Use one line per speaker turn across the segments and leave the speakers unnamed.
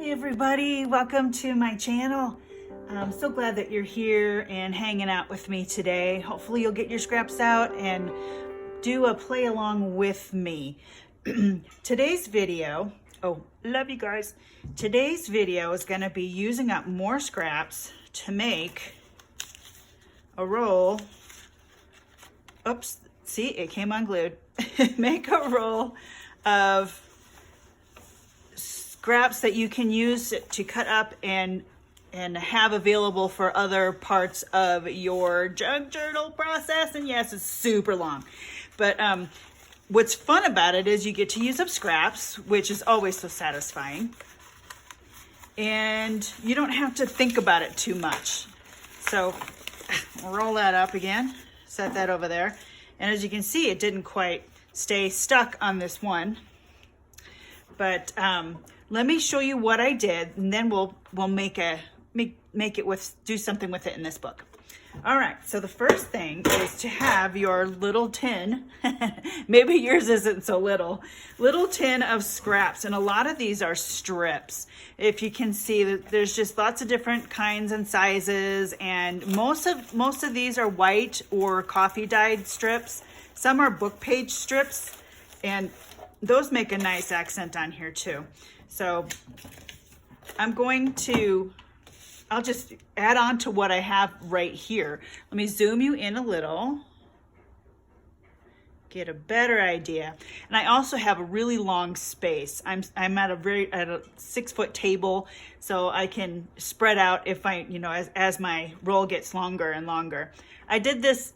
Hi everybody, welcome to my channel. I'm so glad that you're here and hanging out with me today. Hopefully you'll get your scraps out and do a play along with me. Today's video, love you guys. Today's video is going to be using up more scraps to make a roll. Oops, see, it came unglued. Make a roll of scraps that you can use to cut up and have available for other parts of your junk journal process. And yes, it's super long, but what's fun about it is you get to use up scraps, which is always so satisfying, and you don't have to think about it too much. So roll that up again, set that over there, and as you can see, it didn't quite stay stuck on this one, but let me show you what I did, and then we'll make it do something with it in this book. All right, so the first thing is to have your little tin. Maybe yours isn't so little tin of scraps, and a lot of these are strips. If you can see that there's just lots of different kinds and sizes, and most of these are white or coffee dyed strips. Some are book page strips, and those make a nice accent on here too. So I'll just add on to what I have right here. Let me zoom you in a little, get a better idea. And I also have a really long space. I'm at a 6-foot table, so I can spread out if as my roll gets longer and longer. I did this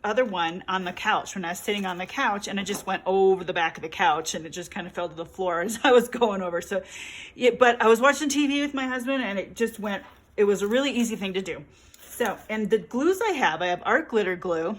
other one on the couch when I was sitting on the couch, and it just went over the back of the couch, and it just kind of fell to the floor as I was going over. So, but I was watching TV with my husband, and it was a really easy thing to do. So, and the glues I have art glitter glue.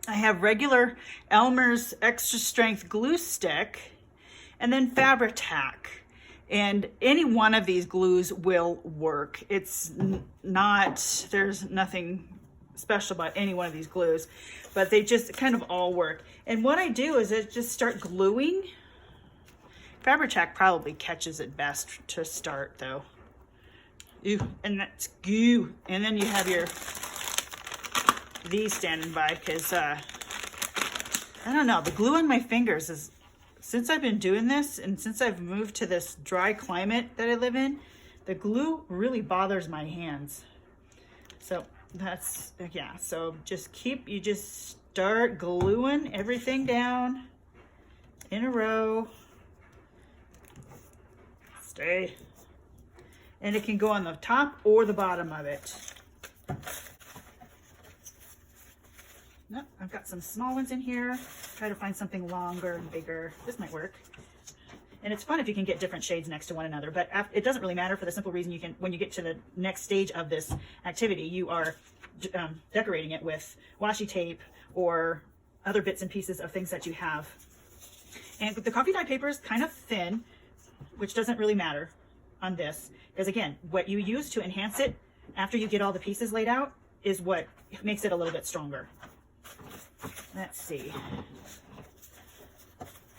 I have regular Elmer's extra strength glue stick, and then Fabri-Tac. And any one of these glues will work. There's nothing special about any one of these glues, but they just kind of all work. And what I do is I just start gluing. Fabri-Tac probably catches it best to start though. Ooh, and that's goo. And then you have these standing by, because I don't know, the glue on my fingers is, since I've been doing this and since I've moved to this dry climate that I live in, the glue really bothers my hands. So so you just start gluing everything down in a row. Stay. And it can go on the top or the bottom of it. No, I've got some small ones in here. Try to find something longer and bigger. This might work. And it's fun if you can get different shades next to one another, but it doesn't really matter for the simple reason when you get to the next stage of this activity, you are decorating it with washi tape or other bits and pieces of things that you have. And the coffee dye paper is kind of thin, which doesn't really matter on this, because again, what you use to enhance it after you get all the pieces laid out is what makes it a little bit stronger. Let's see.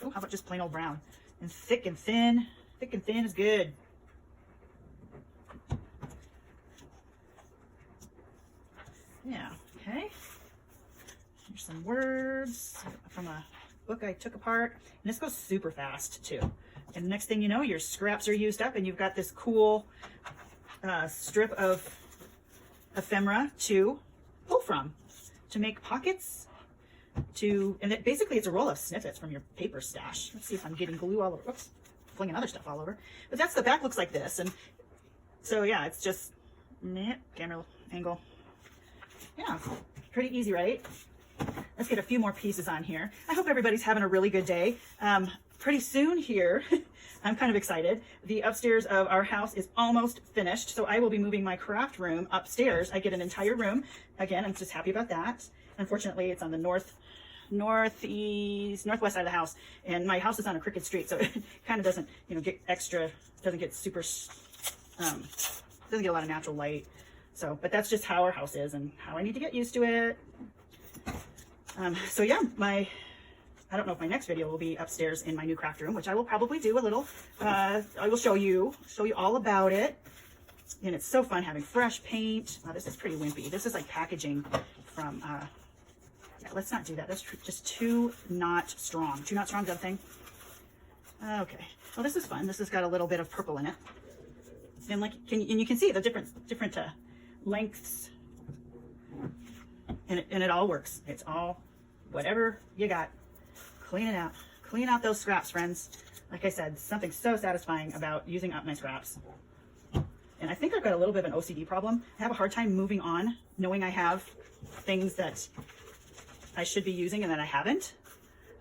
Oh, how about just plain old brown? And thick and thin. Thick and thin is good. Yeah, okay. Here's some words from a book I took apart. And this goes super fast too. And the next thing you know, your scraps are used up and you've got this cool strip of ephemera to pull from, to make pockets, and basically it's a roll of snippets from your paper stash. Let's see if I'm getting glue all over. Oops, flinging other stuff all over. But the back looks like this. And so yeah, it's just, camera angle. Yeah, pretty easy, right? Let's get a few more pieces on here. I hope everybody's having a really good day. Pretty soon here, I'm kind of excited. The upstairs of our house is almost finished, so I will be moving my craft room upstairs. I get an entire room. Again, I'm just happy about that. Unfortunately, it's on the northwest side of the house, and my house is on a crooked street, so it kind of doesn't, doesn't get super, doesn't get a lot of natural light. So, but that's just how our house is and how I need to get used to it. So yeah, I don't know if my next video will be upstairs in my new craft room, which I will probably do a little. I will show you all about it. And it's so fun having fresh paint. Oh, this is pretty wimpy. This is like packaging from, yeah, let's not do that. That's just too not strong. Too not strong, that thing. Okay. Well, this is fun. This has got a little bit of purple in it. And like, and you can see the different lengths. And it all works. It's all, whatever you got, clean it out. Clean out those scraps, friends. Like I said, something so satisfying about using up my scraps. And I think I've got a little bit of an OCD problem. I have a hard time moving on, knowing I have things that I should be using and that I haven't.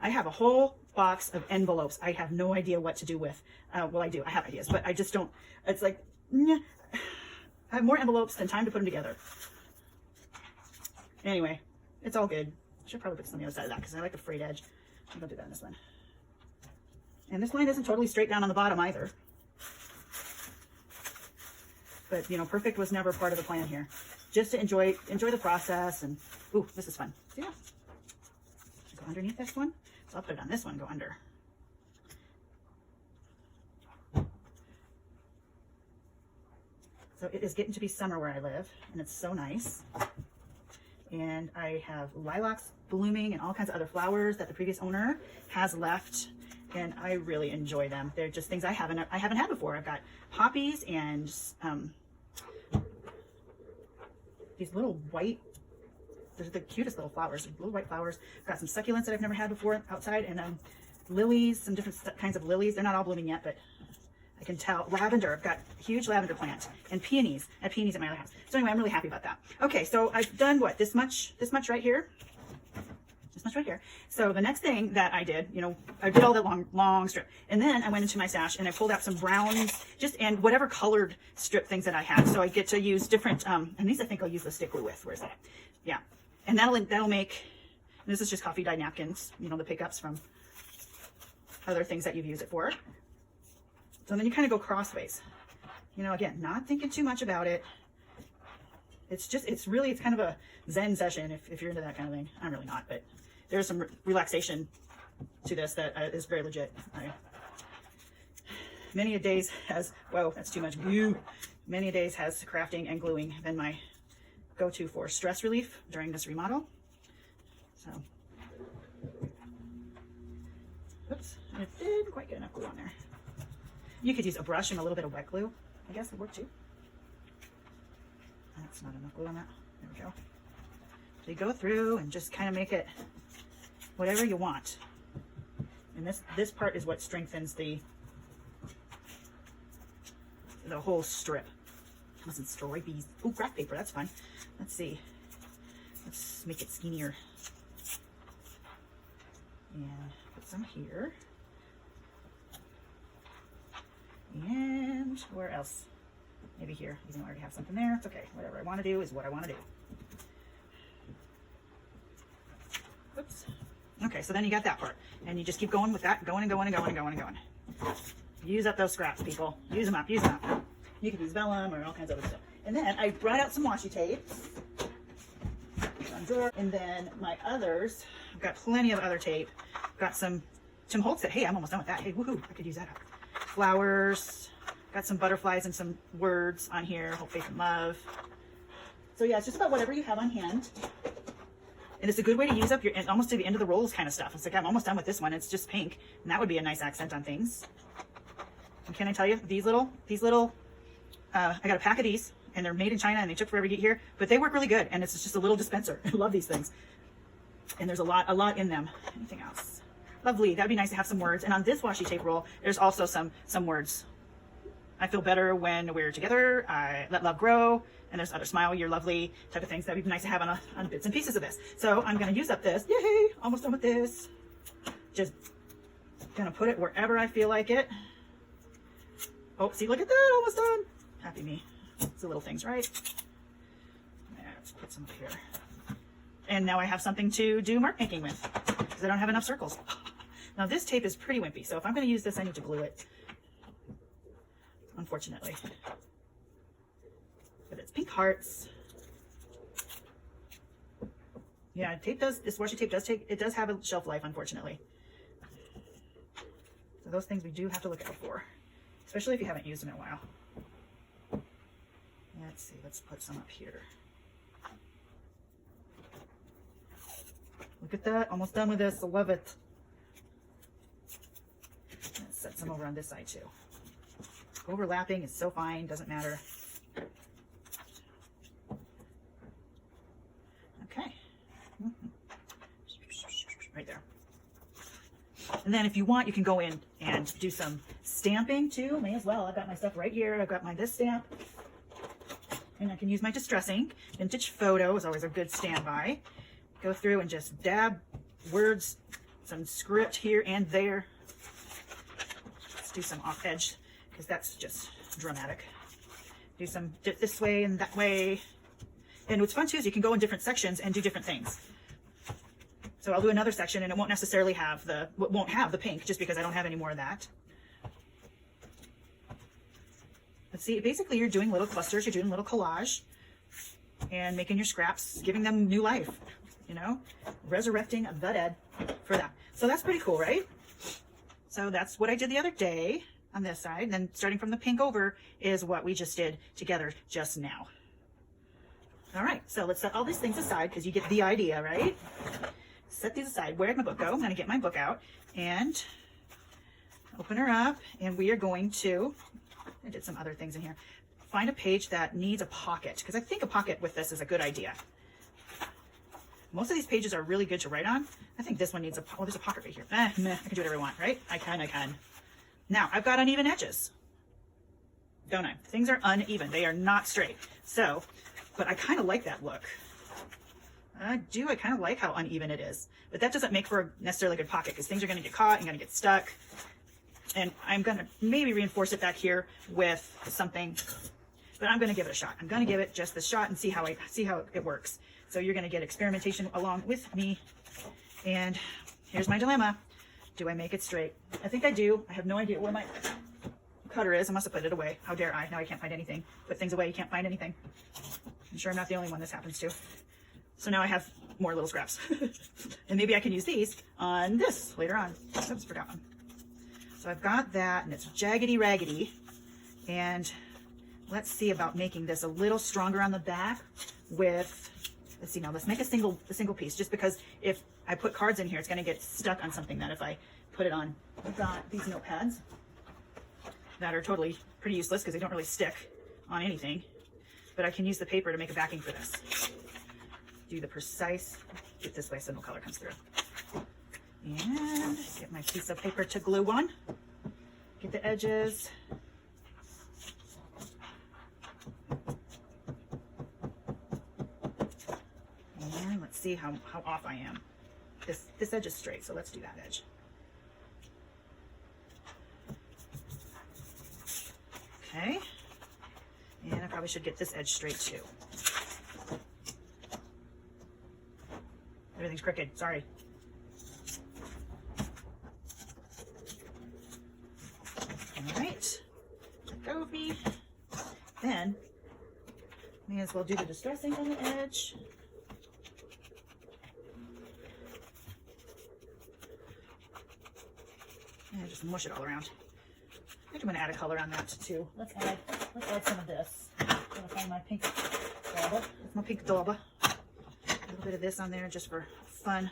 I have a whole box of envelopes I have no idea what to do with. Well, I do. I have ideas, but I just don't. It's like, I have more envelopes than time to put them together. Anyway, it's all good. I should probably put some on the other side of that because I like the frayed edge. I'm going to do that in this one. And this line isn't totally straight down on the bottom either. But, you know, perfect was never part of the plan here. Just to enjoy the process. And, ooh, this is fun. Yeah. Should I go underneath this one? So I'll put it on this one, go under. So it is getting to be summer where I live, and it's so nice. And I have lilacs blooming and all kinds of other flowers that the previous owner has left, and I really enjoy them. They're just things I haven't had before. I've got poppies and these little white, they're the cutest little flowers, little white flowers. I've got some succulents that I've never had before outside, and lilies, some different kinds of lilies. They're not all blooming yet, but I can tell. Lavender, I've got a huge lavender plant, and peonies. I have peonies at my other house. So anyway, I'm really happy about that. Okay, so I've done what, this much right here. This much right here. So the next thing that I did, you know, I did all that long strip, and then I went into my stash and I pulled out some browns, and whatever colored strip things that I had. So I get to use different, and these I think I'll use the stick glue with. Where's that? Yeah, and that'll make. This is just coffee dyed napkins, you know, the pickups from other things that you've used it for. So then you kind of go crossways. You know, again, not thinking too much about it. It's kind of a Zen session if you're into that kind of thing. I'm really not, but there's some relaxation to this that is very legit. Many a days has, whoa, that's too much glue. Many a days has crafting and gluing been my go-to for stress relief during this remodel. So, oops, I didn't quite get enough glue on there. You could use a brush and a little bit of wet glue. I guess would work too. That's not enough glue on that. There we go. So you go through and just kind of make it whatever you want. And this part is what strengthens the whole strip. Some stripes. Ooh, graph paper. That's fun. Let's see. Let's make it skinnier. And put some here. And where else? Maybe here. Even though I already have something there. It's okay. Whatever I want to do is what I want to do. Oops. Okay, so then you got that part. And you just keep going with that. Going and going and going and going and going. Use up those scraps, people. Use them up. Use them up. You could use vellum or all kinds of other stuff. And then I brought out some washi tape. And then my others, I've got plenty of other tape. Got some Tim Holtz that, hey, I'm almost done with that. Hey, woohoo, I could use that up. Flowers, got some butterflies and some words on here, hope, faith, and love. So yeah, it's just about whatever you have on hand. And it's a good way to use up your, almost to the end of the rolls kind of stuff. It's like, I'm almost done with this one. It's just pink. And that would be a nice accent on things. And can I tell you, these little, I got a pack of these, and they're made in China, and they took forever to get here, but they work really good. And it's just a little dispenser. I love these things. And there's a lot in them. Anything else? Lovely. That'd be nice to have some words. And on this washi tape roll, there's also some words. I feel better when we're together. I let love grow. And there's other smile, you're lovely type of things that would be nice to have on bits and pieces of this. So I'm going to use up this. Yay! Almost done with this. Just going to put it wherever I feel like it. Oh, see, look at that. Almost done. Happy me. It's the little things, right? Let's put some up here. And now I have something to do mark making with because I don't have enough circles. Now this tape is pretty wimpy, so if I'm going to use this, I need to glue it. Unfortunately. But it's pink hearts. Yeah, this washi tape does have a shelf life, unfortunately. So those things we do have to look out for, especially if you haven't used them in a while. Let's see, let's put some up here. Look at that, almost done with this, I love it. Let's set some over on this side too. Overlapping is so fine, doesn't matter. Okay. Right there. And then if you want, you can go in and do some stamping too. May as well. I've got my stuff right here. I've got this stamp. And I can use my distressing. Vintage photo is always a good standby. Go through and just dab words, some script here and there. Let's do some off edge because that's just dramatic. Do some dip this way and that way. And what's fun too is you can go in different sections and do different things. So I'll do another section and it won't necessarily have the pink just because I don't have any more of that. Let's see, basically you're doing little clusters, you're doing little collage and making your scraps, giving them new life, you know, resurrecting the dead for that. So that's pretty cool, right? So that's what I did the other day on this side. And then starting from the pink over is what we just did together just now. All right, so let's set all these things aside because you get the idea, right? Set these aside. Where'd my book go? I'm going to get my book out and open her up. And we are going to, I did some other things in here, find a page that needs a pocket because I think a pocket with this is a good idea. Most of these pages are really good to write on. I think this one needs oh, there's a pocket right here. Meh, I can do whatever I want, right? I can. Now, I've got uneven edges, don't I? Things are uneven. They are not straight. So, but I kind of like that look. I kind of like how uneven it is, but that doesn't make for a necessarily good pocket because things are going to get caught and going to get stuck. And I'm going to maybe reinforce it back here with something, but I'm going to give it a shot. I'm going to give it just the shot and see how it works. So you're going to get experimentation along with me. And here's my dilemma. Do I make it straight? I think I do. I have no idea where my cutter is. I must have put it away. How dare I? Now I can't find anything. Put things away. You can't find anything. I'm sure I'm not the only one this happens to. So now I have more little scraps. And maybe I can use these on this later on. Oops, forgot one. So I've got that and it's jaggedy raggedy. And let's see about making this a little stronger on the back with, let's see now, let's make a single piece just because if I put cards in here, it's gonna get stuck on something that if I put it on. I've got these notepads that are totally pretty useless because they don't really stick on anything, but I can use the paper to make a backing for this. Do the precise, get this way so no color comes through. And get my piece of paper to glue on. Get the edges. And let's see how off I am. This edge is straight, so let's do that edge. Okay. And I probably should get this edge straight too. Everything's crooked, sorry. All right, let go of me. Then, may as well do the distressing on the edge. And just mush it all around. I think I'm gonna add a color on that too. Let's add some of this. I'm gonna find my pink dauber. It's my pink dauber. A little bit of this on there just for fun.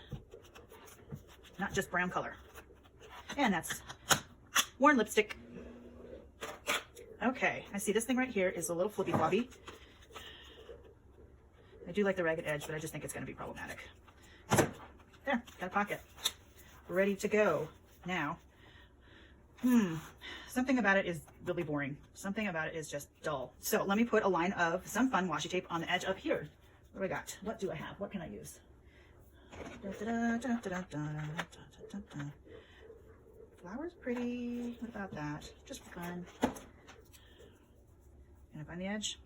Not just brown color. And that's worn lipstick. Okay, I see this thing right here is a little flippy flobby. I do like the ragged edge, but I just think it's gonna be problematic. So, there, got a pocket. We're ready to go. Now, something about it is really boring. Something about it is just dull. So let me put a line of some fun washi tape on the edge up here. What do I got? What do I have? What can I use? Flower's pretty. What about that? Just for fun. Can I find the edge?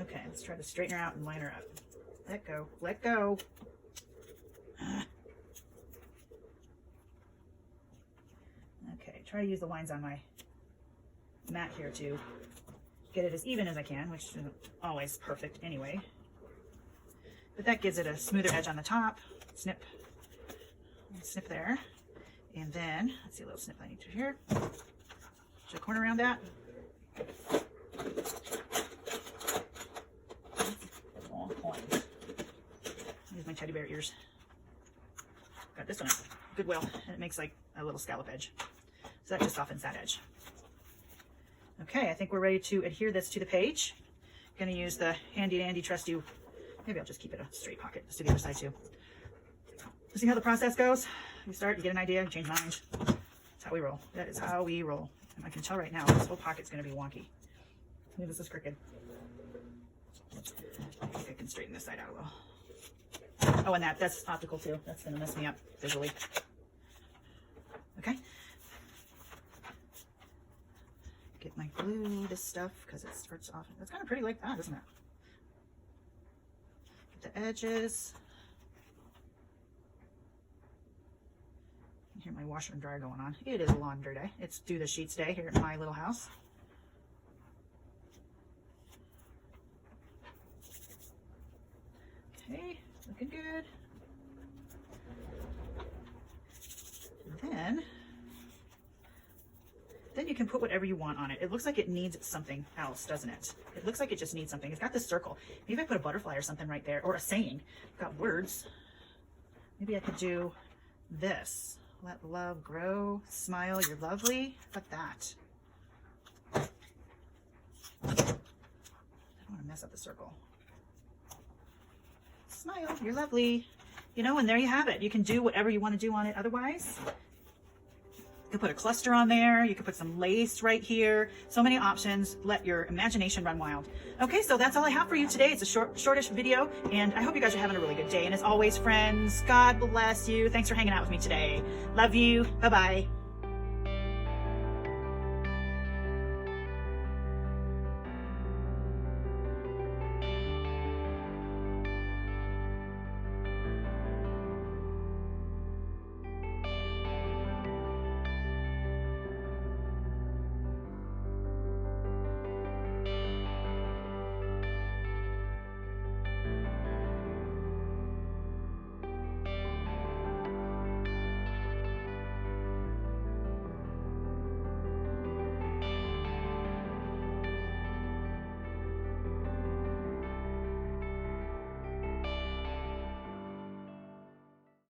Okay, let's try to straighten her out and line her up. Let go. Let go. Okay, try to use the lines on my mat here to get it as even as I can, which isn't always perfect anyway. but that gives it a smoother edge on the top. Snip, snip there. And then, let's see a little snip I need to here. Should I corner around that? Oh, coins. Use my teddy bear ears. Got this one at Goodwill, and it makes like a little scallop edge. So that just softens that edge. Okay, I think we're ready to adhere this to the page. Gonna use the handy dandy trusty, maybe I'll just keep it a straight pocket. Let's do the other side too. See how the process goes? You start, you get an idea, you change mind. That's how we roll. That is how we roll. And I can tell right now, this whole pocket's gonna be wonky. Maybe this is crooked. I think I can straighten this side out a little. Oh, and that's optical too. That's gonna mess me up visually. Okay. Get my glue, this stuff, because it starts off. It's kind of pretty like that, isn't it? Get the edges. Hear my washer and dryer going on. It is a laundry day. It's do the sheets day here at my little house. Okay, looking good. And then you can put whatever you want on it. It looks like it needs something else, doesn't it? It looks like it just needs something. It's got this circle. Maybe I put a butterfly or something right there, or a saying. I've got words. Maybe I could do this. Let love grow. Smile, you're lovely. Like that. I don't want to mess up the circle. Smile, you're lovely. You know, and there you have it. You can do whatever you want to do on it otherwise. You could put a cluster on there. You could put some lace right here. So many options. Let your imagination run wild. Okay, so that's all I have for you today. It's a shortish video, and I hope you guys are having a really good day. And as always, friends, God bless you. Thanks for hanging out with me today. Love you. Bye-bye.